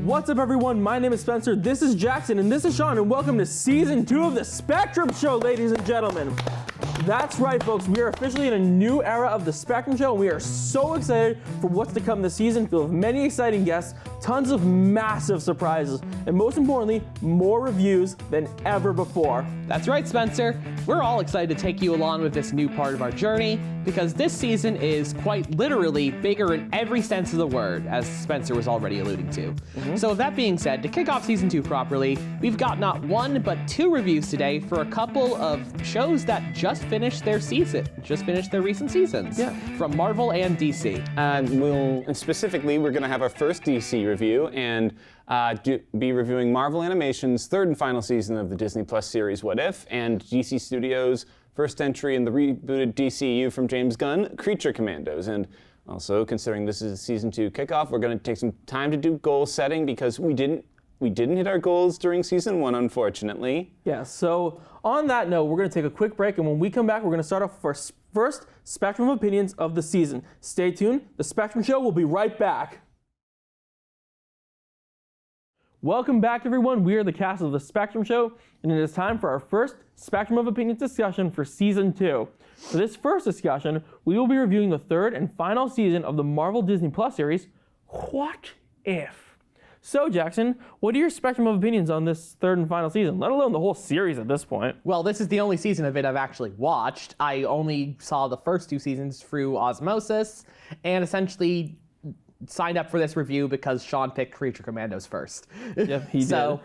What's up, everyone? My name is Spencer, this is Jackson, and this is Sean, and welcome to Season 2 of The Spectrum Show, ladies and gentlemen. That's right, folks. We are officially in a new era of The Spectrum Show, and we are so excited for what's to come this season, filled with many exciting guests, tons of massive surprises, and most importantly, more reviews than ever before. That's right, Spencer. We're all excited to take you along with this new part of our journey, because this season is quite literally bigger in every sense of the word, as Spencer was already alluding to. So with that being said, to kick off Season 2 properly, we've got not one, but two reviews today for a couple of shows that just finished their recent seasons. Yeah. From Marvel and DC. And specifically, we're going to have our first DC review and be reviewing Marvel Animation's third and final season of the Disney Plus series What If, and DC Studios' first entry in the rebooted DCU from James Gunn, Creature Commandos. And also, considering this is a Season 2 kickoff, we're going to take some time to do goal setting because we didn't hit our goals during Season 1, unfortunately. Yeah, so on that note, we're going to take a quick break, and when we come back, we're going to start off our first Spectrum of Opinions of the season. Stay tuned. The Spectrum Show will be right back. Welcome back, everyone. We are the cast of The Spectrum Show, and it is time for our first Spectrum of Opinions discussion for Season 2. For this first discussion, we will be reviewing the third and final season of the Marvel Disney Plus series, What If? So, Jackson, what are your Spectrum of Opinions on this third and final season, let alone the whole series at this point? Well, this is the only season of it I've actually watched. I only saw the first two seasons through osmosis, and essentially signed up for this review because Sean picked Creature Commandos first. Yep, he did.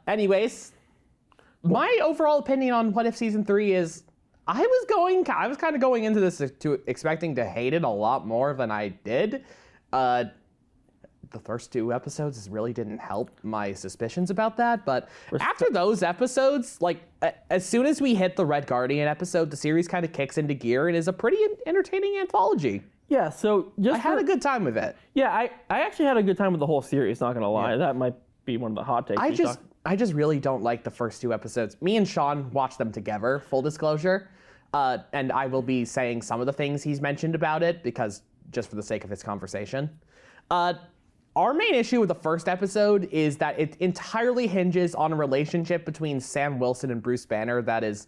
Anyways, my overall opinion on What If Season 3 is I was kind of going into this expecting to hate it a lot more than I did. The first two episodes really didn't help my suspicions about that, but after those episodes, like as soon as we hit the Red Guardian episode, the series kind of kicks into gear and is a pretty entertaining anthology. Yeah, so I had a good time with it. Yeah, I actually had a good time with the whole series, not gonna lie. Yeah. That might be one of the hot takes. I just really don't like the first two episodes. Me and Sean watched them together, full disclosure, and I will be saying some of the things he's mentioned about it because just for the sake of this conversation. Our main issue with the first episode is that it entirely hinges on a relationship between Sam Wilson and Bruce Banner that is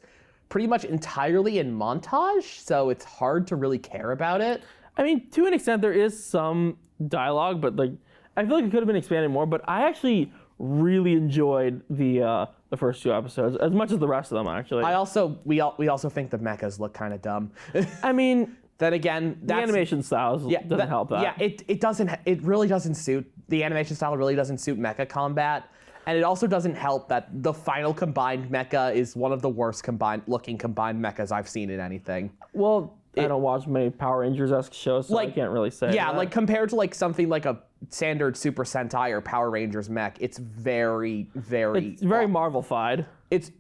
pretty much entirely in montage, so it's hard to really care about it. I mean, to an extent, there is some dialogue, but like, I feel like it could have been expanded more. But I actually really enjoyed the first two episodes as much as the rest of them. Actually, we also think the mechas look kind of dumb. I mean, then again, the animation styles doesn't help that. Yeah, it really doesn't suit the animation style. Really doesn't suit mecha combat. And it also doesn't help that the final combined mecha is one of the worst combined mechas I've seen in anything. Well, I don't watch many Power Rangers-esque shows, so I can't really say. Yeah, that. like compared to like something like a standard Super Sentai or Power Rangers mech, it's very, very. It's very Marvel-fied. It's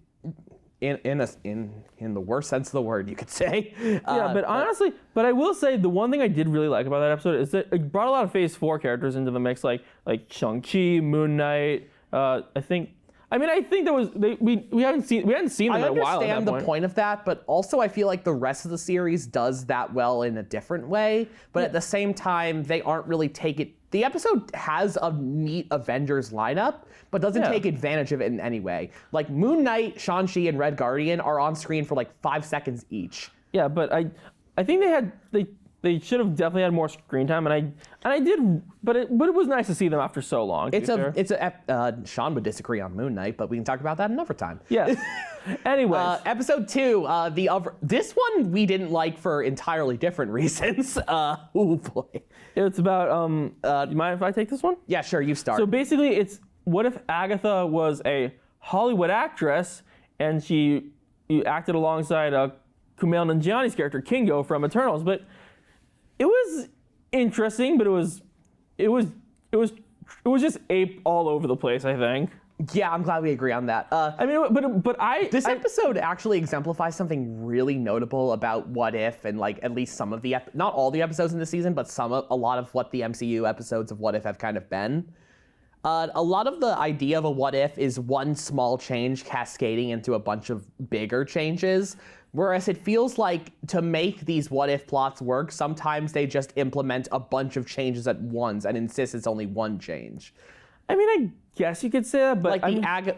in the worst sense of the word, you could say. Yeah, but honestly, I will say the one thing I did really like about that episode is that it brought a lot of Phase 4 characters into the mix, like Shang-Chi, Moon Knight. I think there was we hadn't seen them in a while. I understand the point of that, but also I feel like the rest of the series does that well in a different way. But at the same time, they aren't really the episode has a neat Avengers lineup, but doesn't take advantage of it in any way. Like Moon Knight, Shang-Chi, and Red Guardian are on screen for like 5 seconds each. Yeah, but I think they should have definitely had more screen time, and I did, but it was nice to see them after so long. Sean would disagree on Moon Knight, but we can talk about that another time. Yeah. Anyways, episode 2, this one we didn't like for entirely different reasons. Oh boy. It's about you mind if I take this one? Yeah, sure. You start. So basically, it's what if Agatha was a Hollywood actress and you acted alongside Kumail Nanjiani's character Kingo from Eternals, but it was interesting, but it was just ape all over the place, I think. Yeah, I'm glad we agree on that. This episode actually exemplifies something really notable about What If, and like at least some of not all the episodes in the season, but a lot of what the MCU episodes of What If have kind of been. A lot of the idea of a What If is one small change cascading into a bunch of bigger changes. Whereas it feels like to make these what if plots work, sometimes they just implement a bunch of changes at once and insist it's only one change. I mean, I guess you could say that, but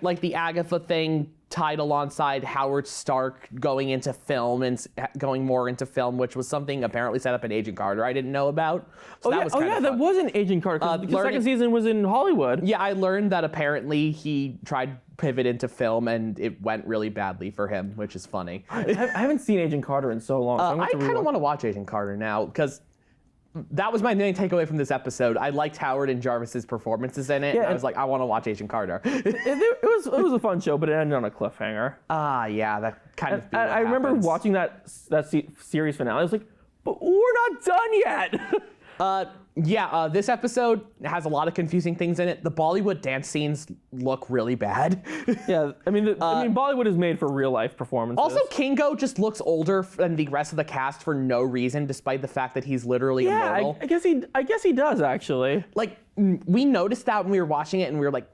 like the Agatha thing tied alongside Howard Stark going into film and going more into film, which was something apparently set up in Agent Carter I didn't know about. So that was kind of fun. That was in Agent Carter. The second season was in Hollywood. Yeah, I learned that apparently he tried pivot into film and it went really badly for him, which is funny. I haven't seen Agent Carter in so long. So I kind of want to watch Agent Carter now because that was my main takeaway from this episode. I liked Howard and Jarvis's performances in it. Yeah, and I was like, I want to watch Agent Carter. it was a fun show, but it ended on a cliffhanger. Yeah, that kind of. I remember watching that series finale. I was like, but we're not done yet. This episode has a lot of confusing things in it. The Bollywood dance scenes look really bad. Yeah, I mean, Bollywood is made for real life performances. Also, Kingo just looks older than the rest of the cast for no reason, despite the fact that he's literally immortal. I guess he does actually. Like, we noticed that when we were watching it, and we were like,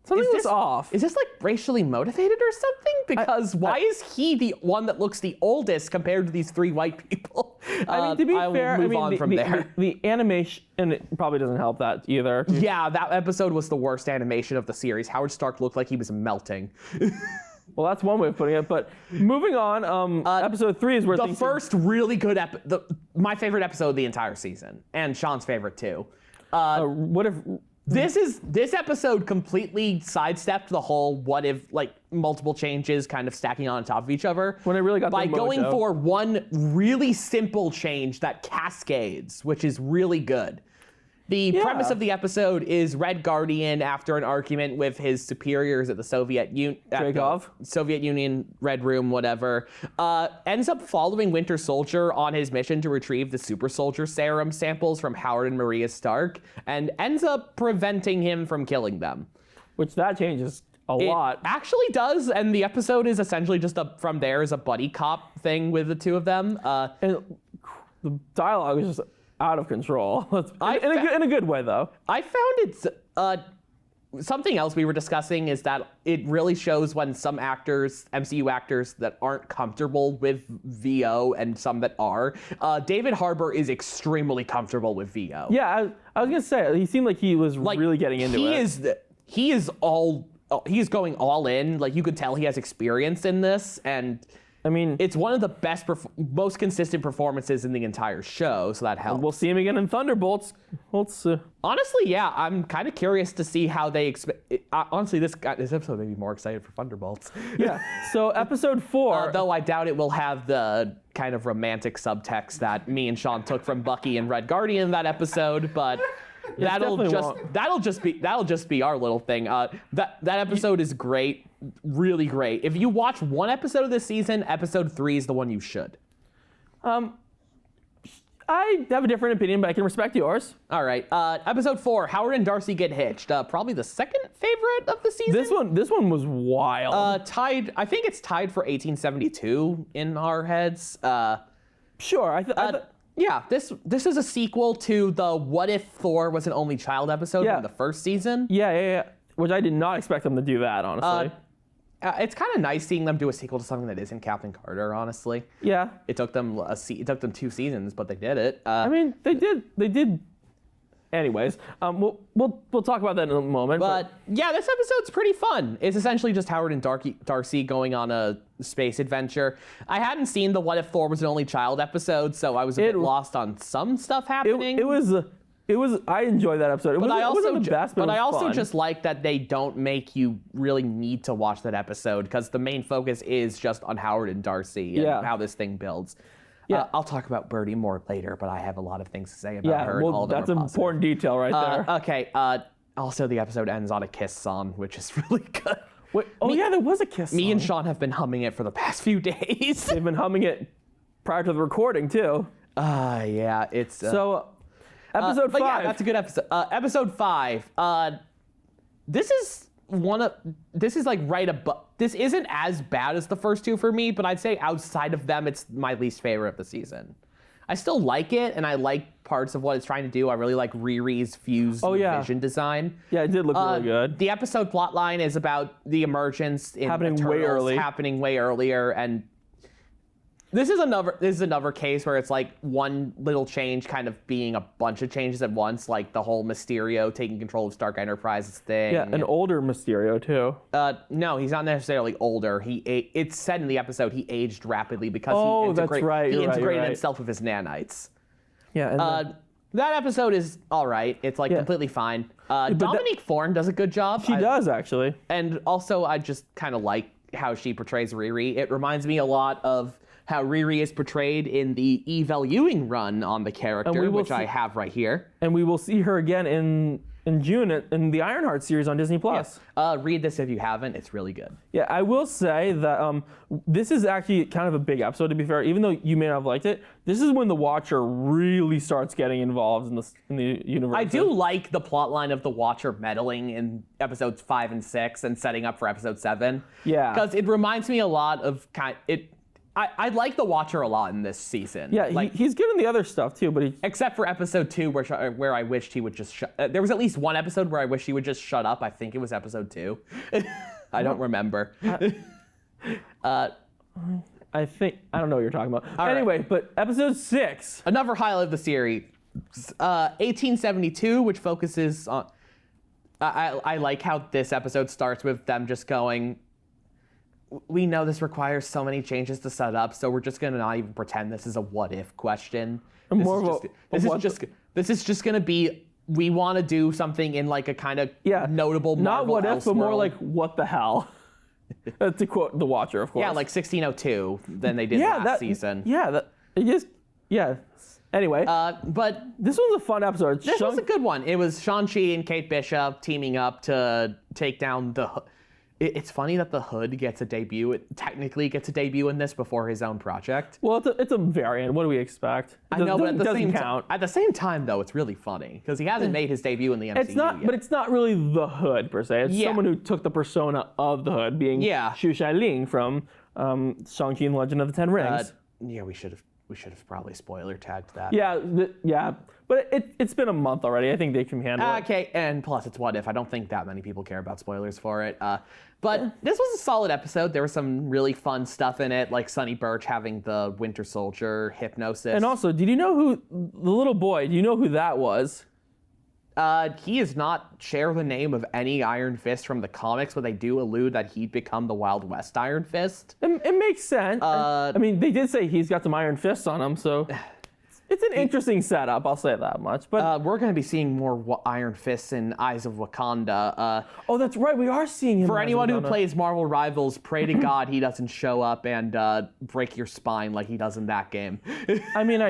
something was off. Is this like racially motivated or something? Because why is he the one that looks the oldest compared to these three white people? I mean, to be fair, the animation, and it probably doesn't help that either. Yeah, that episode was the worst animation of the series. Howard Stark looked like he was melting. Well, that's one way of putting it. But moving on, episode 3 is where the first really good my favorite episode of the entire season, and Sean's favorite too. What if? This episode completely sidestepped the whole what if, like, multiple changes kind of stacking on top of each other. When it really got by going for one really simple change that cascades, which is really good. The premise of the episode is Red Guardian, after an argument with his superiors at the Soviet Union, Red Room, whatever, ends up following Winter Soldier on his mission to retrieve the super soldier serum samples from Howard and Maria Stark, and ends up preventing him from killing them. Which that changes a lot. Actually does, and the episode is essentially just from there is a buddy cop thing with the two of them. And the dialogue is just out of control. In a good way, though. I found something else we were discussing is that it really shows when some actors, MCU actors, that aren't comfortable with VO and some that are. David Harbour is extremely comfortable with VO. Yeah, I was gonna say he seemed like he was really getting into it. He is going all in. Like, you could tell he has experience in this, and I mean, it's one of the best, most consistent performances in the entire show, so that helps. We'll see him again in Thunderbolts. Honestly, yeah, I'm kind of curious to see how they honestly, this episode made me more excited for Thunderbolts. Yeah, so episode 4. Though I doubt it will have the kind of romantic subtext that me and Sean took from Bucky and Red Guardian in that episode, but that'll just be our little thing. That episode is great. Really great. If you watch one episode of this season, episode 3 is the one you should. I have a different opinion, but I can respect yours. All right. Episode 4, Howard and Darcy get hitched. Probably the second favorite of the season. This one was wild. I think it's tied for 1872 in our heads. Sure. Yeah, this is a sequel to the What If Thor Was an Only Child episode from the first season. Yeah. Which I did not expect them to do that, honestly. It's kind of nice seeing them do a sequel to something that isn't Captain Carter, honestly. Yeah. It took them 2 seasons, but they did it. I mean, they did. Anyways, we'll talk about that in a moment. But yeah, this episode's pretty fun. It's essentially just Howard and Darcy going on a space adventure. I hadn't seen the What If Thor Was an Only Child episode, so I was a bit lost on some stuff happening. It was. I enjoyed that episode. It wasn't the best, but I also fun. just like that they don't make you really need to watch that episode because the main focus is just on Howard and Darcy and how this thing builds. Yeah, I'll talk about Birdie more later, but I have a lot to say about her. Well, that's an important detail right there. Okay. Also, the episode ends on a Kiss song, which is really good. Wait, there was a Kiss song. Me and Sean have been humming it for the past few days. They've been humming it prior to the recording too. Yeah, it's so. Episode 5. Yeah, that's a good episode. Episode 5. This is like right above. This isn't as bad as the first 2 for me, but I'd say outside of them, it's my least favorite of the season. I still like it, and I like parts of what it's trying to do. I really like Riri's fused vision design. Yeah, it did look really good. The episode plotline is about the emergence in happening way earlier, and This is another case where it's like one little change kind of being a bunch of changes at once, like the whole Mysterio taking control of Stark Enterprises thing. Yeah, an older Mysterio too. No, he's not necessarily older. It's said in the episode he aged rapidly because he integrated himself with his nanites. Yeah. And that episode is all right. It's like completely fine. Dominique Thorne does a good job. She does actually. And also, I just kind of like how she portrays Riri. It reminds me a lot of how Riri is portrayed in the Evel Ewing run on the character, which I have right here. And we will see her again in June in the Ironheart series on Disney+. Yes. Read this if you haven't. It's really good. Yeah, I will say that this is actually kind of a big episode, to be fair. Even though you may not have liked it, this is when the Watcher really starts getting involved in the universe. I do like the plotline of the Watcher meddling in episodes 5 and 6 and setting up for episode 7. Yeah. Because it reminds me a lot of I like the Watcher a lot in this season. Yeah, he's good in the other stuff too, but except for episode 2, where I wished he would just there was at least one episode where I wish he would just shut up. I think it was episode 2. I don't remember. I don't know what you're talking about. All anyway, right. But episode 6. Another highlight of the series, 1872, which focuses on. I like how this episode starts with them just going, we know this requires so many changes to set up, so we're just gonna not even pretend this is a what if question. This is just gonna be, we want to do something in like a kind of notable not Marvel what if, but more Elseworld. like what the hell. To quote the Watcher, of course. Yeah, like 1602 than they did last season. Anyway, but this was a fun episode. This was a good one. It was Shang-Chi and Kate Bishop teaming up to take down the. It's funny that the Hood gets a debut. It technically gets a debut in this before his own project. Well, it's a variant. What do we expect? I know, but At the same time, though, it's really funny because he hasn't made his debut in the MCU yet. But it's not really the Hood per se. It's someone who took the persona of the Hood, being Xu Xialing from Shang-Chi and Legend of the Ten Rings. We should have probably spoiler tagged that. Yeah. But it's been a month already. I think they can handle it. Okay, and plus it's what if. I don't think that many people care about spoilers for it. But this was a solid episode. There was some really fun stuff in it, like Sonny Birch having the Winter Soldier hypnosis. And also, did you know who the little boy? Do you know who that was? He does not share the name of any Iron Fist from the comics, but they do allude that he'd become the Wild West Iron Fist. It makes sense. I mean, they did say he's got some Iron Fists on him, so it's an interesting setup. I'll say that much. But we're going to be seeing more Iron Fists in Eyes of Wakanda. Oh, that's right. We are seeing him. For anyone who plays Marvel Rivals, pray to God he doesn't show up and break your spine like he does in that game. I mean,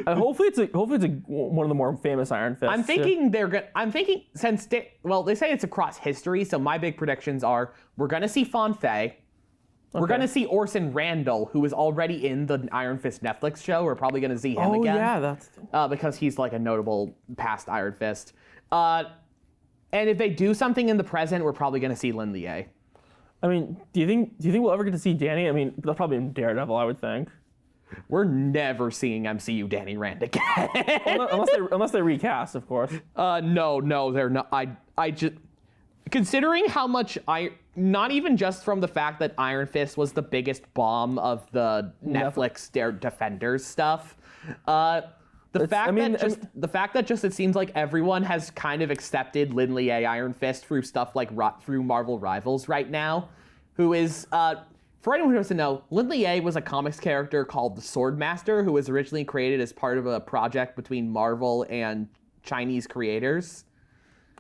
hopefully it's one of the more famous Iron Fists. I'm thinking they say it's across history, so my big predictions are we're going to see Fan Fei. We're going to see Orson Randall, who is already in the Iron Fist Netflix show. We're probably going to see him again. Oh, yeah, because he's like a notable past Iron Fist. And if they do something in the present, we're probably going to see Lin Lie. I mean, do you think we'll ever get to see Danny? I mean, that's probably in Daredevil, I would think. We're never seeing MCU Danny Rand again. unless they recast, of course. No, they're not. I just considering how much not even just from the fact that Iron Fist was the biggest bomb of the Netflix Defenders stuff. The fact that just it seems like everyone has kind of accepted Lin Lie Iron Fist through stuff like through Marvel Rivals right now, who is for anyone who doesn't know, Lin Lie was a comics character called the Swordmaster, who was originally created as part of a project between Marvel and Chinese creators,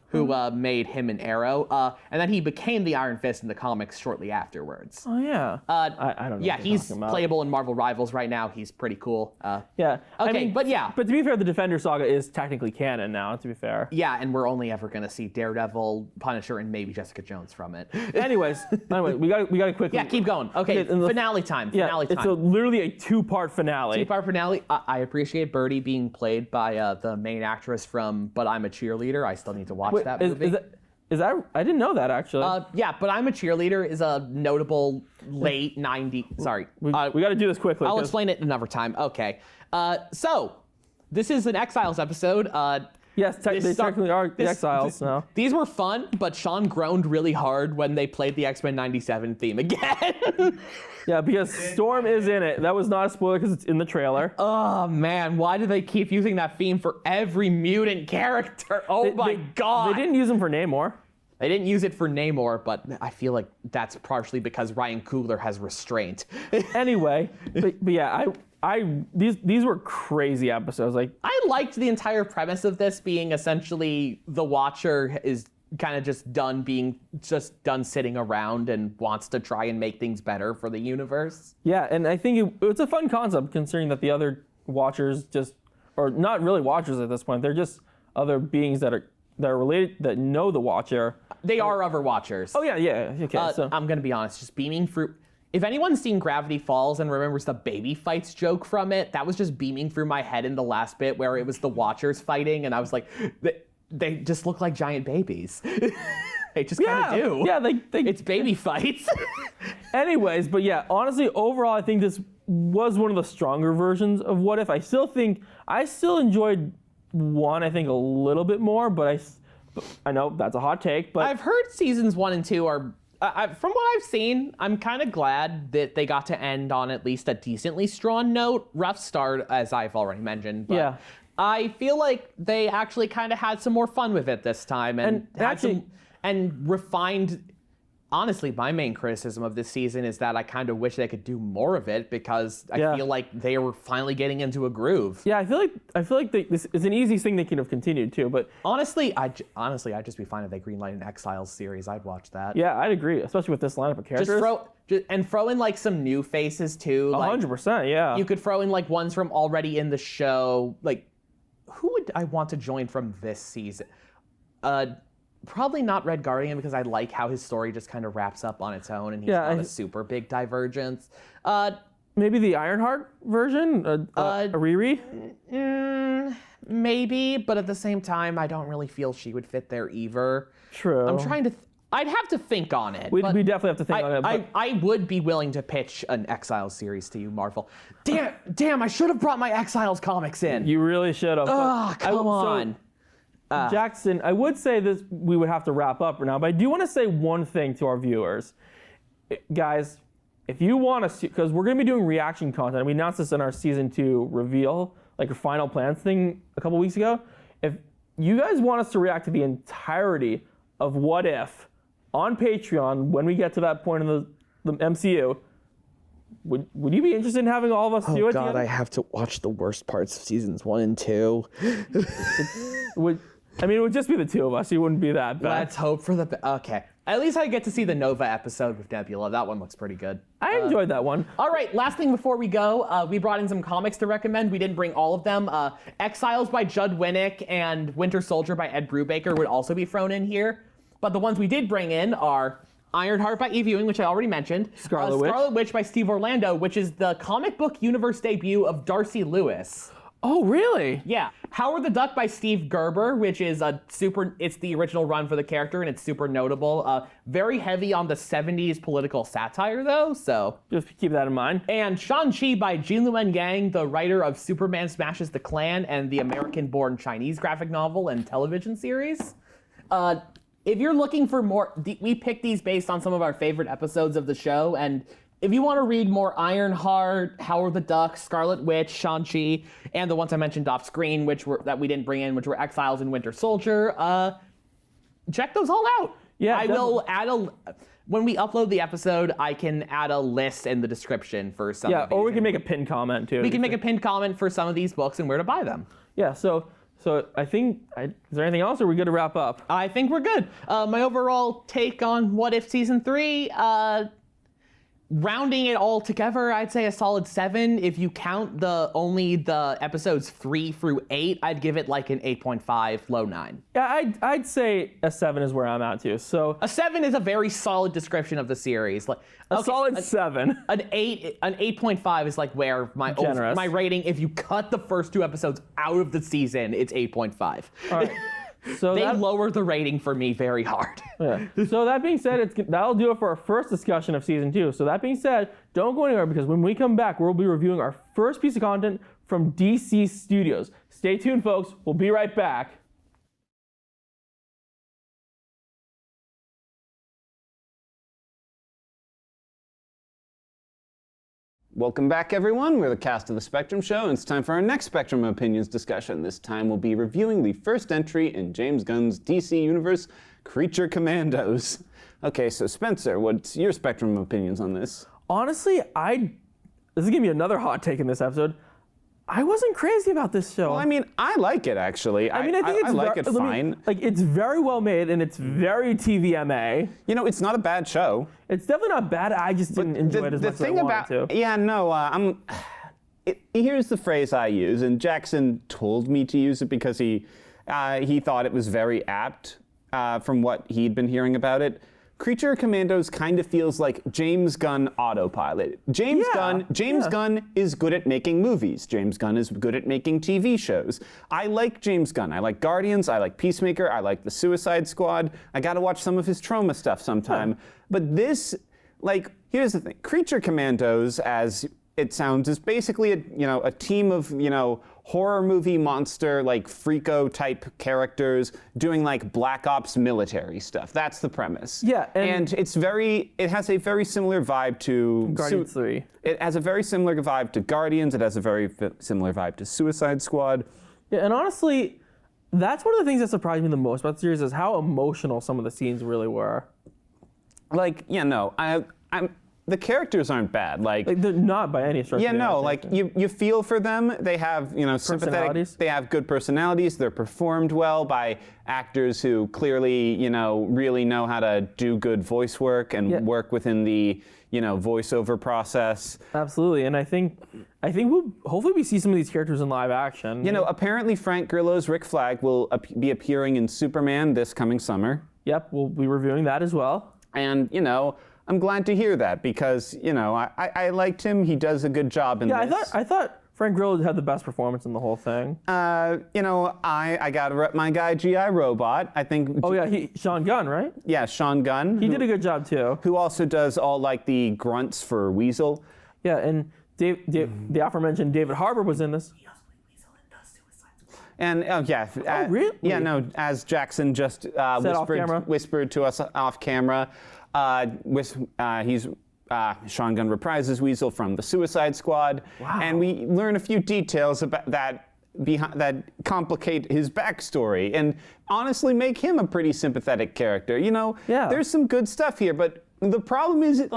who made him an Arrow, and then he became the Iron Fist in the comics shortly afterwards. Oh yeah. I don't know. Yeah, he's playable in Marvel Rivals right now. He's pretty cool. Yeah. Okay, but yeah. But to be fair, the Defender saga is technically canon now. To be fair. Yeah, and we're only ever gonna see Daredevil, Punisher, and maybe Jessica Jones from it. Anyway, we got to quickly. Yeah, keep going. Okay, finale time. Finale time. It's literally a two-part finale. Two-part finale. I appreciate Birdie being played by the main actress from But I'm a Cheerleader. I still need to watch that movie. Is that? I didn't know that actually. Yeah, But I'm a Cheerleader is a notable late 90s. Sorry. We got to do this quickly. I'll explain it another time. Okay. So, this is an Exiles episode. Yes, they technically are the Exiles now. These were fun, but Sean groaned really hard when they played the X-Men 97 theme again. Yeah, because Storm is in it. That was not a spoiler because it's in the trailer. Oh man, why do they keep using that theme for every mutant character? Oh my god. They didn't use them for Namor. They didn't use it for Namor, but I feel like that's partially because Ryan Coogler has restraint. Anyway, but yeah, these were crazy episodes. Like, I liked the entire premise of this being essentially the Watcher is kind of just done sitting around and wants to try and make things better for the universe. yeah, and I think it's a fun concept considering that the other Watchers or not really Watchers at this point. They're just other beings that are related, that know the Watcher. They are other Watchers. Oh yeah. Okay, so I'm gonna be honest, just beaming through. If anyone's seen Gravity Falls and remembers the baby fights joke from it, that was just beaming through my head in the last bit where it was the Watchers fighting, and I was like, they just look like giant babies. They just kind of do. Yeah, it's baby fights. Anyways, but yeah, honestly, overall, I think this was one of the stronger versions of What If. I still enjoyed one, I think, a little bit more, but I know that's a hot take, but I've heard seasons 1 and 2 are, from what I've seen, I'm kind of glad that they got to end on at least a decently strong note. Rough start, as I've already mentioned, but yeah. I feel like they actually kind of had some more fun with it this time and refined. Honestly, my main criticism of this season is that I kind of wish they could do more of it because I feel like they were finally getting into a groove. Yeah, I feel like this is an easy thing they could have continued too. But honestly, I'd just be fine if they greenlight an Exiles series. I'd watch that. Yeah, I'd agree, especially with this lineup of characters. Throw in like some new faces too. 100%, yeah. You could throw in like ones from already in the show. Like, who would I want to join from this season? Probably not Red Guardian because I like how his story just kind of wraps up on its own and he's not a super big divergence. Maybe the Ironheart version, a Riri? Maybe, but at the same time, I don't really feel she would fit there either. True. I'm trying to... I'd have to think on it. We definitely have to think on it. But I would be willing to pitch an Exiles series to you, Marvel. Damn, I should have brought my Exiles comics in. You really should have. Come on. Jackson, I would say this, we would have to wrap up right now, but I do want to say one thing to our viewers. Guys, if you want to see, because we're going to be doing reaction content, we announced this in our season 2 reveal, like our final plans thing a couple weeks ago. If you guys want us to react to the entirety of What If on Patreon when we get to that point in the MCU, would you be interested in having all of us do it? Oh God, I have to watch the worst parts of seasons 1 and 2. It would just be the two of us. You wouldn't be that bad. Let's hope for the okay. At least I get to see the Nova episode with Nebula. That one looks pretty good. I enjoyed that one. All right, last thing before we go, we brought in some comics to recommend. We didn't bring all of them. Exiles by Judd Winnick and Winter Soldier by Ed Brubaker would also be thrown in here. But the ones we did bring in are Ironheart by Eve Ewing, which I already mentioned. Scarlet Witch. Scarlet Witch by Steve Orlando, which is the comic book universe debut of Darcy Lewis. Oh, really? Yeah. Howard the Duck by Steve Gerber, which is it's the original run for the character, and it's super notable. Very heavy on the 70s political satire, though, so. Just keep that in mind. And Shang-Chi by Jin Luen Yang, the writer of Superman Smashes the Klan and the American-born Chinese graphic novel and television series. If you're looking for more, we picked these based on some of our favorite episodes of the show, and if you want to read more Ironheart, Howard the Duck, Scarlet Witch, Shang-Chi, and the ones I mentioned off screen, that we didn't bring in, which were Exiles and Winter Soldier, check those all out. Yeah, I will add when we upload the episode, I can add a list in the description for some of these. Yeah, or we can make a pinned comment too. We can make a pinned comment for some of these books and where to buy them. Yeah, so I think, is there anything else, or are we good to wrap up? I think we're good. My overall take on What If Season 3, rounding it all together, I'd say a solid 7. If you count only the episodes 3 through 8, I'd give it like an 8.5, low 9. Yeah, I'd say a 7 is where I'm at too. So a 7 is a very solid description of the series. Like solid 7. An 8.5 is like where my rating. If you cut the first 2 episodes out of the season, it's 8.5. All right. So they lower the rating for me very hard. Yeah. So that being said, that'll do it for our first discussion of season 2. So that being said, don't go anywhere because when we come back, we'll be reviewing our first piece of content from DC Studios. Stay tuned, folks. We'll be right back. Welcome back, everyone. We're the cast of The Spectrum Show, and it's time for our next Spectrum of Opinions discussion. This time we'll be reviewing the first entry in James Gunn's DC Universe, Creature Commandos. Okay, so Spencer, what's your Spectrum of Opinions on this? Honestly, this is gonna be another hot take in this episode. I wasn't crazy about this show. Well, I mean, I like it, actually. I think it's I like it fine. It's very well made, and it's very TVMA. You know, it's not a bad show. It's definitely not bad. I just didn't enjoy it as much as I wanted to. Yeah, no, here's the phrase I use, and Jackson told me to use it because he thought it was very apt from what he'd been hearing about it. Creature Commandos kind of feels like James Gunn autopilot. James Gunn is good at making movies. James Gunn is good at making TV shows. I like James Gunn. I like Guardians. I like Peacemaker. I like the Suicide Squad. I gotta watch some of his Trauma stuff sometime. Yeah. But this, here's the thing. Creature Commandos, as it sounds, is basically a team of, horror movie monster, Freako type characters doing Black Ops military stuff. That's the premise. Yeah. And it has a very similar vibe to Guardians 3. It has a very similar vibe to Guardians. It has a very similar vibe to Suicide Squad. Yeah, and honestly, that's one of the things that surprised me the most about the series is how emotional some of the scenes really were. The characters aren't bad. They're not by any stretch. Yeah, no, you feel for them. They have, sympathetic. They have good personalities. They're performed well by actors who clearly, really know how to do good voice work and work within the, voiceover process. Absolutely, and I think we'll hopefully see some of these characters in live action. Apparently Frank Grillo's Rick Flag will be appearing in Superman this coming summer. Yep, we'll be reviewing that as well. And I'm glad to hear that because, I liked him. He does a good job in this. Yeah, I thought Frank Grillo had the best performance in the whole thing. I got to rep my guy, G.I. Robot. I think... Oh, yeah, Sean Gunn, right? Yeah, Sean Gunn. He did a good job, too. Who also does all, the grunts for Weasel. Yeah, and the aforementioned David Harbour was in this. He also played Weasel and does Suicide Squad. And, really? Yeah, no, as Jackson just whispered to us off camera, Sean Gunn reprises Weasel from the Suicide Squad. Wow. And we learn a few details about that complicate his backstory and honestly make him a pretty sympathetic character. There's some good stuff here, but the problem is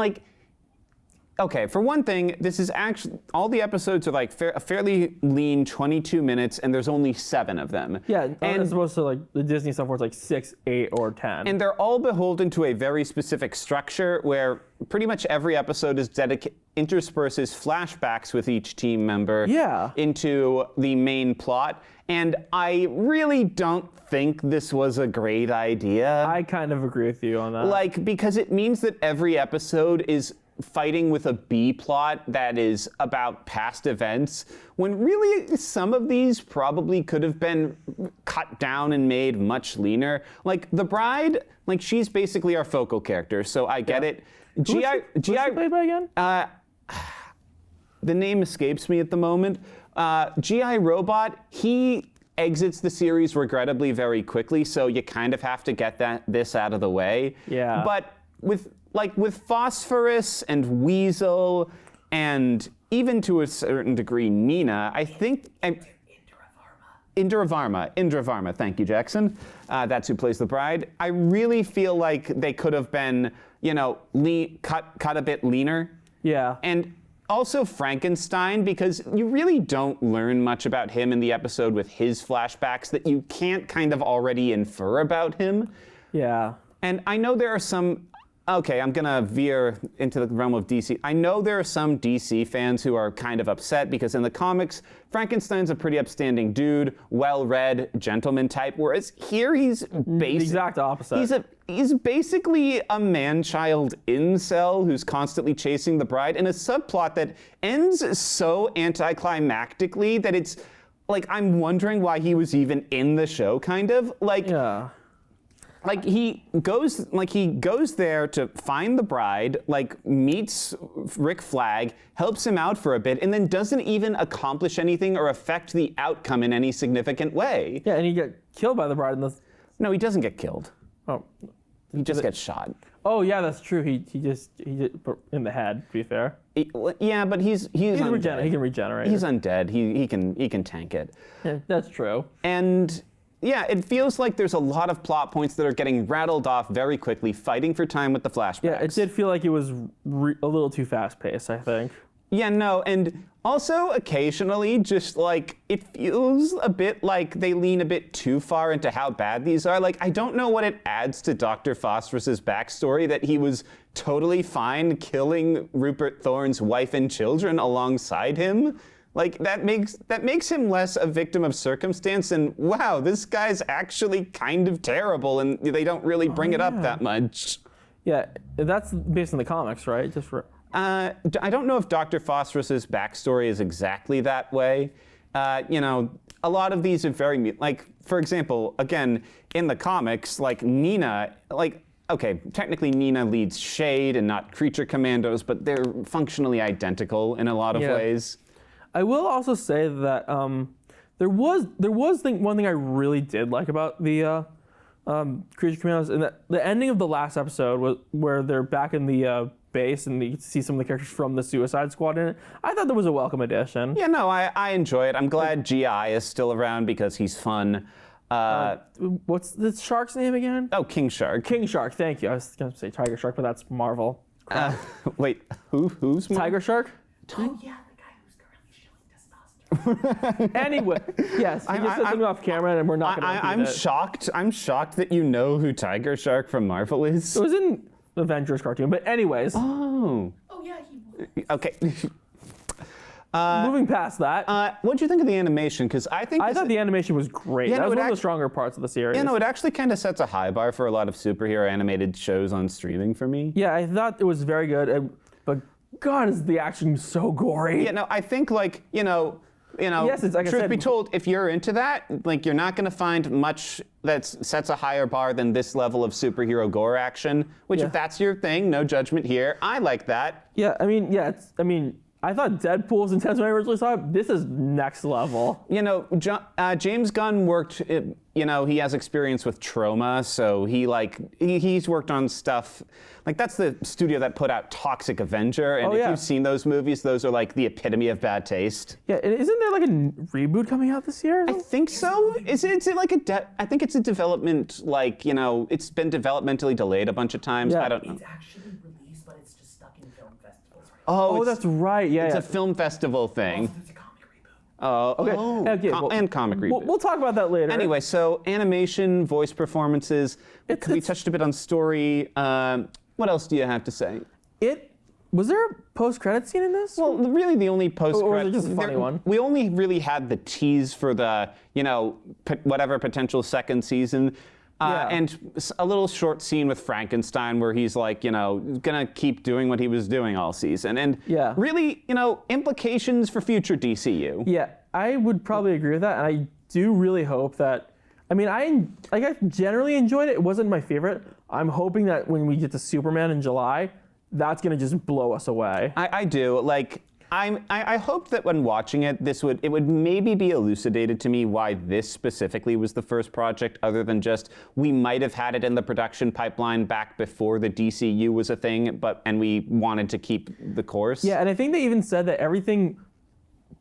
okay, for one thing, this is actually, all the episodes are a fairly lean 22 minutes, and there's only 7 of them. Yeah, as opposed to the Disney stuff where it's 6, 8, or 10. And they're all beholden to a very specific structure where pretty much every episode is intersperses flashbacks with each team member into the main plot. And I really don't think this was a great idea. I kind of agree with you on that. Because it means that every episode is fighting with a B plot that is about past events, when really some of these probably could have been cut down and made much leaner. The Bride, she's basically our focal character, so I get it. Who's she played by again? The name escapes me at the moment. G.I. Robot, he exits the series regrettably very quickly, so you kind of have to get this out of the way. Yeah. But with Phosphorus and Weasel and even to a certain degree Nina, I think... Indra Varma, thank you, Jackson. That's who plays the Bride. I really feel like they could have been, cut a bit leaner. Yeah. And also Frankenstein, because you really don't learn much about him in the episode with his flashbacks that you can't kind of already infer about him. Yeah. And I know there are some... Okay, I'm going to veer into the realm of DC. I know there are some DC fans who are kind of upset because in the comics, Frankenstein's a pretty upstanding dude, well-read, gentleman type, whereas here he's the exact opposite. He's basically a man-child incel who's constantly chasing the Bride in a subplot that ends so anticlimactically that it's I'm wondering why he was even in the show, kind of. Yeah. He goes there to find the Bride, meets Rick Flag, helps him out for a bit, and then doesn't even accomplish anything or affect the outcome in any significant way. Yeah, and he gets killed by the Bride in this. No, he doesn't get killed. Oh. He just gets shot. Oh yeah, that's true. He did in the head. To be fair, Yeah, but he's undead. He can regenerate. He's undead. He can tank it. Yeah, that's true. And yeah, it feels like there's a lot of plot points that are getting rattled off very quickly, fighting for time with the flashbacks. Yeah, it did feel like it was a little too fast paced, I think. Yeah, no, and also occasionally just like it feels a bit like they lean a bit too far into how bad these are. Like, I don't know what it adds to Dr. Phosphorus's backstory that he was totally fine killing Rupert Thorne's wife and children alongside him. Like, that makes him less a victim of circumstance, and wow, this guy's actually kind of terrible, and they don't really bring it up that much. Yeah, that's based on the comics, right? Just for. I don't know if Dr. Phosphorus's backstory is exactly that way. You know, a lot of these are very, like, for example, again, in the comics, like Nina, like, okay, technically Nina leads Shade and not Creature Commandos, but they're functionally identical in a lot of ways. I will also say that there was one thing I really did like about the Creature Commandos, and that the ending of the last episode was where they're back in the base and you see some of the characters from the Suicide Squad in it. I thought that was a welcome addition. Yeah, no, I enjoy it. I'm glad GI is still around because he's fun. What's the shark's name again? Oh, King Shark. King Shark, thank you. I was going to say Tiger Shark, but that's Marvel. Wait, who's Tiger Shark? Oh, yeah, the guy who's currently shilling testosterone. Anyway, yes, he just said something off camera and we're not going to I'm shocked. I'm shocked that you know who Tiger Shark from Marvel is. It was in the Avengers cartoon, but anyways. Oh. Oh, yeah, he was. Okay. Moving past that. What'd you think of the animation? Because I thought the animation was great. Yeah, that no, was it one of the act- stronger parts of the series. Yeah, no, it actually kind of sets a high bar for a lot of superhero animated shows on streaming for me. Yeah, I thought it was very good, but God, is the action so gory. Yeah, no, I think like, Yes, it's like I truth said- be told, if you're into that, like you're not going to find much that sets a higher bar than this level of superhero gore action, which Yeah. if that's your thing, no judgment here. I like that. Yeah, I thought Deadpool was intense when I originally saw it. This is next level. You know, James Gunn worked, he has experience with trauma, so he's worked on stuff, like that's the studio that put out Toxic Avenger, and if you've seen those movies, those are like the epitome of bad taste. Yeah, and isn't there like a reboot coming out this year? I think so. Is it like I think it's a development, it's been developmentally delayed a bunch of times. Yeah. I don't know. It's actually released, but it's just stuck in film festivals right now. Oh, that's right. Yeah, It's yeah. a film festival thing. There's a comic reboot. Okay. And comic reboot. We'll talk about that later. Anyway, so animation, voice performances. We touched a bit on story. What else do you have to say? Was there a post-credit scene in this? Well, really, the only post Or was it just a funny one? We only really had the tease for the, whatever potential second season. And a little short scene with Frankenstein where he's like, gonna keep doing what he was doing all season. And really, implications for future DCU. Yeah, I would probably agree with that, and I do really hope that. I generally enjoyed it. It wasn't my favorite. I'm hoping that when we get to Superman in July, that's gonna just blow us away. I do. I hope that when watching it, it would maybe be elucidated to me why this specifically was the first project, other than just we might have had it in the production pipeline back before the DCU was a thing, and we wanted to keep the course. Yeah, and I think they even said that everything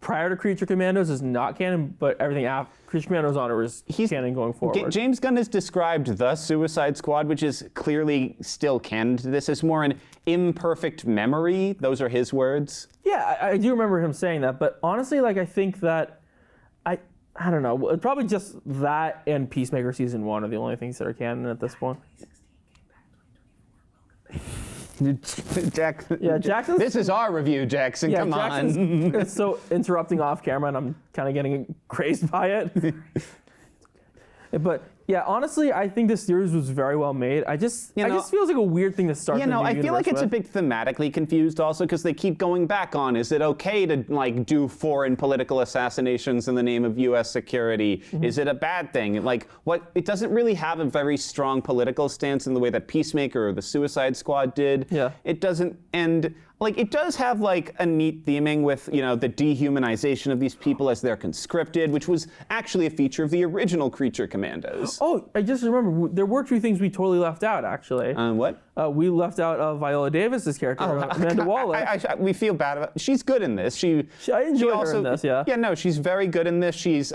prior to Creature Commandos is not canon, but everything after Creature Commandos on it is canon going forward. James Gunn has described the Suicide Squad, which is clearly still canon to this, as more an imperfect memory. Those are his words. Yeah, I do remember him saying that, but honestly, I think that I don't know. It's probably just that and Peacemaker season 1 are the only things that are canon at this point. 2016 came back 2024. Jackson. Yeah, Jackson's. This is our review, Jackson. Yeah, Come Jackson's on. It's so interrupting off camera, and I'm kind of getting crazed by it. But yeah, honestly, I think this series was very well made. I just feels like a weird thing to start. I feel like it's a bit thematically confused also because they keep going back on, is it okay to do foreign political assassinations in the name of U.S. security? Mm-hmm. Is it a bad thing? It doesn't really have a very strong political stance in the way that Peacemaker or the Suicide Squad did. Yeah. It doesn't, and like it does have like a neat theming with, you know, the dehumanization of these people as they're conscripted, which was actually a feature of the original Creature Commandos. Oh, I just remembered, there were two things we totally left out, actually. What? We left out Viola Davis's character, Amanda Waller. We feel bad about. She's good in this. I enjoyed her in this, yeah. Yeah, no, she's very good in this. She's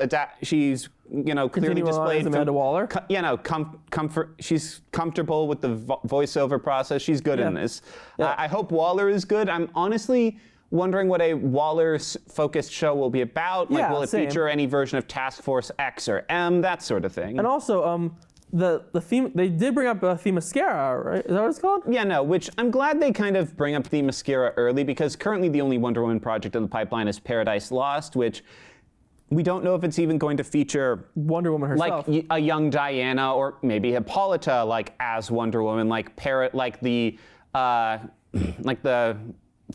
you know, clearly Continuing on displayed as Amanda Waller. You know, comfort. She's comfortable with the voiceover process. She's good in this. Yeah. I hope Waller is good. I'm honestly wondering what a Waller-focused show will be about. Like, Yeah, will it same. feature any version of Task Force X or M, that sort of thing. And also, the theme, they did bring up Themyscira, right? Is that what it's called? Yeah, no, which I'm glad they kind of bring up Themyscira early, because currently the only Wonder Woman project in the pipeline is Paradise Lost, which we don't know if it's even going to feature Wonder Woman herself. like a young Diana or maybe Hippolyta like as Wonder Woman, like the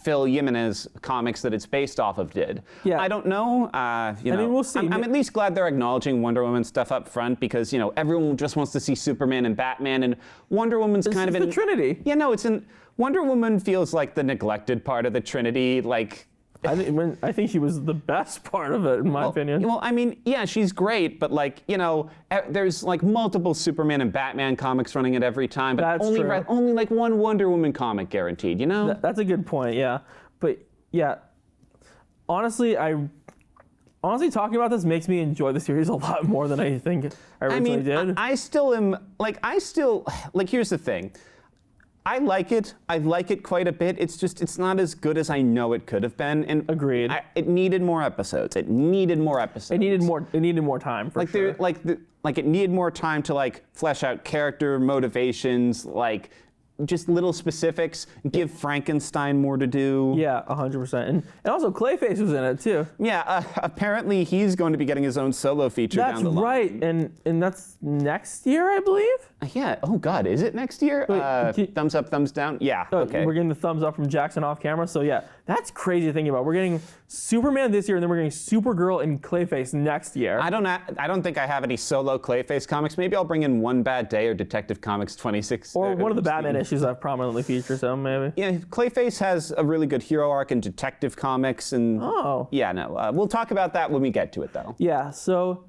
Phil Jimenez comics that it's based off of did. Yeah. I don't know. You know, mean, we'll see. I'm at least glad they're acknowledging Wonder Woman stuff up front, because, you know, everyone just wants to see Superman and Batman, and Wonder Woman's kind of It's the Trinity. Yeah, no, Wonder Woman feels like the neglected part of the Trinity, like. I think she was the best part of it, in my opinion. Well, I mean, yeah, she's great, but like, you know, there's like multiple Superman and Batman comics running at every time, but That's only true. only like one Wonder Woman comic guaranteed, you know? That's a good point, yeah. But yeah, honestly, talking about this makes me enjoy the series a lot more than I think I originally did. I still am, like, here's the thing. I like it quite a bit. It's just, it's not as good as I know it could have been. And Agreed. It needed more episodes. It needed more time for sure. It needed more time to like flesh out character motivations, like just little specifics, give Frankenstein more to do. Yeah, 100%. And also Clayface was in it too. Yeah, apparently he's going to be getting his own solo feature That's down the line. right, and that's next year, I believe. Yeah. Oh God, is it next year? Thumbs up, thumbs down. Yeah. Okay. We're getting the thumbs up from Jackson off camera. So yeah, that's crazy to think about. We're getting Superman this year, and then we're getting Supergirl and Clayface next year. I don't think I have any solo Clayface comics. Maybe I'll bring in One Bad Day or Detective Comics 26. Or one of the Batman issues I've prominently featured some, maybe. Yeah, Clayface has a really good hero arc in Detective Comics, and yeah, no, we'll talk about that when we get to it, though. Yeah. So,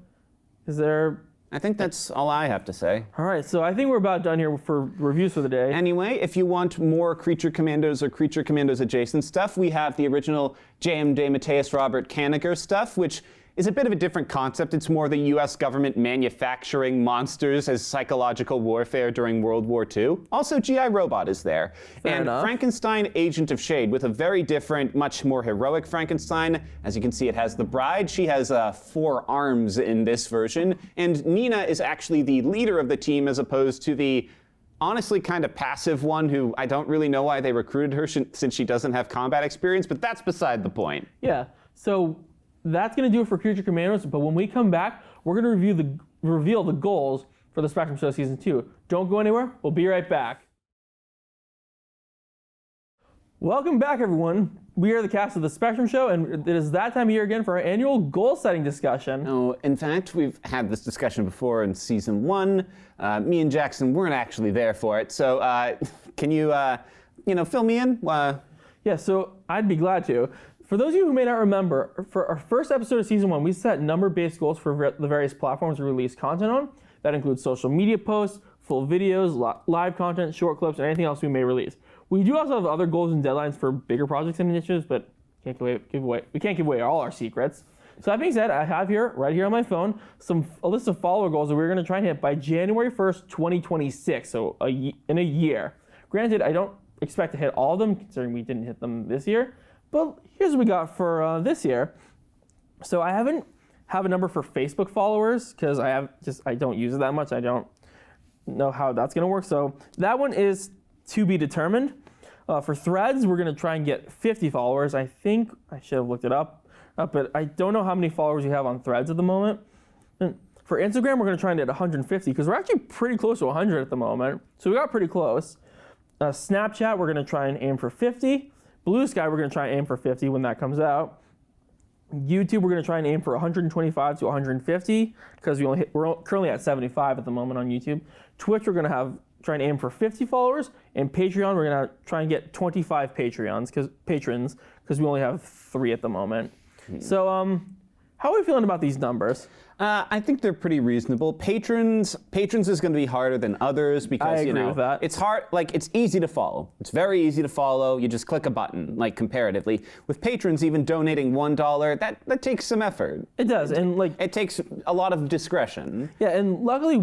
is there? I think that's all I have to say. All right, so I think we're about done here for reviews for the day. Anyway, if you want more Creature Commandos or Creature Commandos adjacent stuff, we have the original J.M. DeMatteis Robert Kanigher stuff, which is a bit of a different concept. It's more the U.S. government manufacturing monsters as psychological warfare during World War II. Also, G.I. Robot is there. Fair enough. Frankenstein, Agent of Shade, with a very different, much more heroic Frankenstein. As you can see, it has the bride. She has 4 arms in this version. And Nina is actually the leader of the team, as opposed to the honestly kind of passive one, who I don't really know why they recruited her since she doesn't have combat experience, but that's beside the point. Yeah. So that's going to do it for Creature Commandos, but when we come back, we're going to reveal the goals for the Spectrum Show Season 2. Don't go anywhere. We'll be right back. Welcome back, everyone. We are the cast of The Spectrum Show, and it is that time of year again for our annual goal-setting discussion. No, in fact, we've had this discussion before in Season 1. Me and Jackson weren't actually there for it, so can you, fill me in? Yeah, so I'd be glad to. For those of you who may not remember, for our first episode of Season 1, we set number-based goals for the various platforms we release content on. That includes social media posts, full videos, live content, short clips, and anything else we may release. We do also have other goals and deadlines for bigger projects and initiatives, but we can't give away all our secrets. So that being said, I have right here on my phone, a list of follower goals that we're going to try and hit by January 1st, 2026, so in a year. Granted, I don't expect to hit all of them, considering we didn't hit them this year. But here's what we got for this year. So I haven't have a number for Facebook followers because I don't use it that much. I don't know how that's going to work. So that one is to be determined. For Threads, we're going to try and get 50 followers. I think I should have looked it up, but I don't know how many followers we have on Threads at the moment. And for Instagram, we're going to try and get 150 because we're actually pretty close to 100 at the moment. So we got pretty close. Snapchat, we're going to try and aim for 50. BlueSky, we're going to try and aim for 50 when that comes out. YouTube, we're going to try and aim for 125 to 150 because we're currently at 75 at the moment on YouTube. Twitch, we're going to try and aim for 50 followers. And Patreon, we're gonna try and get 25 patrons because we only have 3 at the moment. So how are we feeling about these numbers? I think they're pretty reasonable. Patrons is going to be harder than others because I agree with that. it's hard. Like, it's easy to follow. It's very easy to follow. You just click a button. Like, comparatively, with patrons, even donating $1, that takes some effort. It does, and like It takes a lot of discretion. yeah, and luckily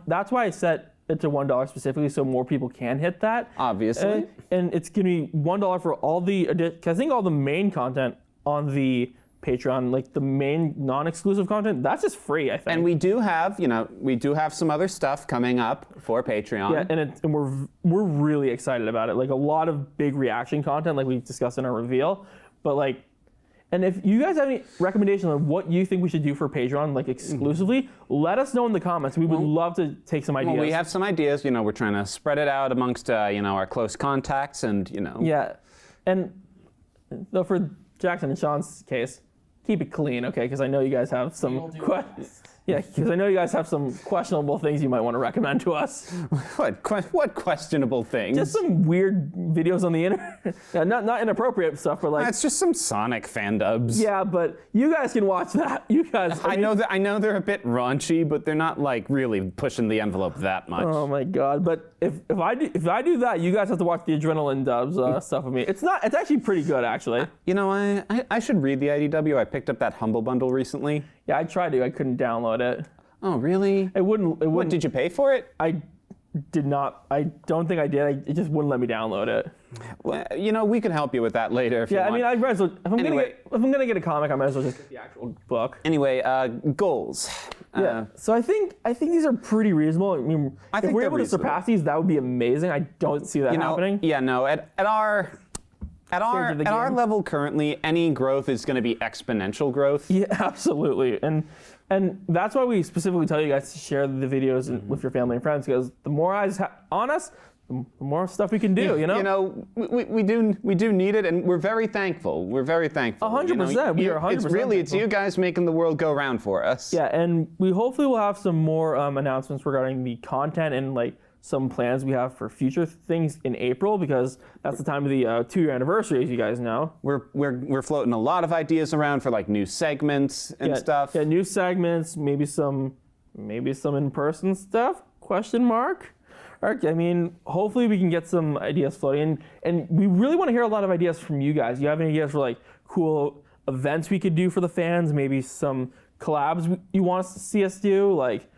that's why I set it to $1 specifically, so more people can hit that. Obviously. And it's gonna be $1 for all the cause I think all the main content on the Patreon, like the main non-exclusive content, that's just free, I think. And we do have some other stuff coming up for Patreon. Yeah, and we're really excited about it. Like a lot of big reaction content, like we discussed in our reveal. But like, and if you guys have any recommendations on what you think we should do for Patreon, like exclusively, let us know in the comments. We would love to take some ideas. Well, we have some ideas. We're trying to spread it out amongst our close contacts, and Yeah, and though for Jackson and Sean's case, keep it clean, okay? Because I know you guys have some questionable things you might want to recommend to us. What questionable things? Just some weird videos on the internet. Yeah, not inappropriate stuff, but like It's just some Sonic fan dubs. yeah, but you guys can watch that. You guys. I know they're a bit raunchy, but they're not like really pushing the envelope that much. Oh my god! But if I do that, you guys have to watch the Adrenaline Dubs stuff with me. It's actually pretty good actually. I should reid the IDW. I picked up that Humble Bundle recently. Yeah, I tried to. I couldn't download it. Oh really? It wouldn't. What, did you pay for it? I did not. I don't think I did. It just wouldn't let me download it. Well, we can help you with that later if you want. I mean, I might as well, if I'm gonna get a comic, I might as well just get the actual book. Anyway, goals. Yeah. So I think these are pretty reasonable. I mean, if think we're they're able to surpass these, that would be amazing. I don't see that happening. Yeah, no. At our of the game. level currently, any growth is going to be exponential growth. Yeah, absolutely. And that's why we specifically tell you guys to share the videos with your family and friends, because the more eyes on us, the more stuff we can do. We do need it, and we're very thankful. We're very thankful. 100%. We are 100%. It's you guys making the world go round for us. Yeah, and we hopefully will have some more announcements regarding the content and like some plans we have for future things in April, because that's the time of the 2-year anniversary, as you guys know. We're floating a lot of ideas around for like new segments and stuff. Yeah, new segments, maybe some in-person stuff? Question mark. I mean, hopefully we can get some ideas floating, and we really want to hear a lot of ideas from you guys. You have any ideas for like cool events we could do for the fans? Maybe some collabs you want to see us do? Like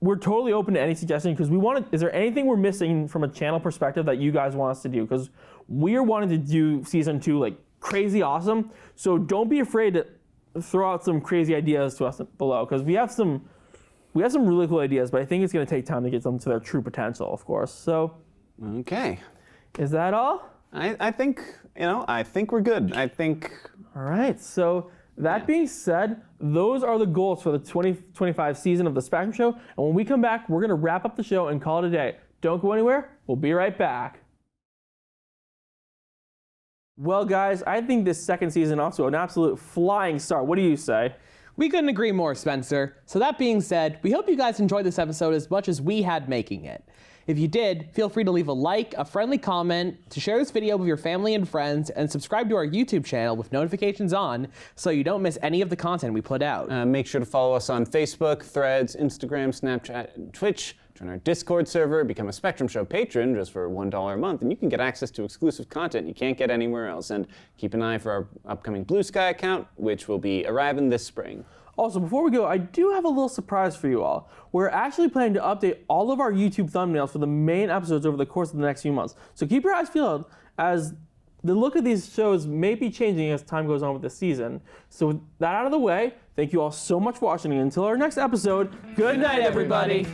we're totally open to any suggestion, because is there anything we're missing from a channel perspective that you guys want us to do? Because we're wanting to do season 2 like crazy awesome. So don't be afraid to throw out some crazy ideas to us below, because we have some really cool ideas, but I think it's going to take time to get them to their true potential, of course. So, okay. Is that all? I think we're good. All right. So that being said, those are the goals for the 2025 season of The Spectrum Show. And when we come back, we're going to wrap up the show and call it a day. Don't go anywhere. We'll be right back. Well, guys, I think this second season also an absolute flying start. What do you say? We couldn't agree more, Spencer. So that being said, we hope you guys enjoyed this episode as much as we had making it. If you did, feel free to leave a like, a friendly comment, to share this video with your family and friends, and subscribe to our YouTube channel with notifications on so you don't miss any of the content we put out. Make sure to follow us on Facebook, Threads, Instagram, Snapchat, and Twitch. Join our Discord server, become a Spectrum Show patron just for $1 a month, and you can get access to exclusive content you can't get anywhere else. And keep an eye for our upcoming BlueSky account, which will be arriving this spring. Also, before we go, I do have a little surprise for you all. We're actually planning to update all of our YouTube thumbnails for the main episodes over the course of the next few months. So keep your eyes peeled, as the look of these shows may be changing as time goes on with the season. So with that out of the way, thank you all so much for watching, and until our next episode, good night, everybody.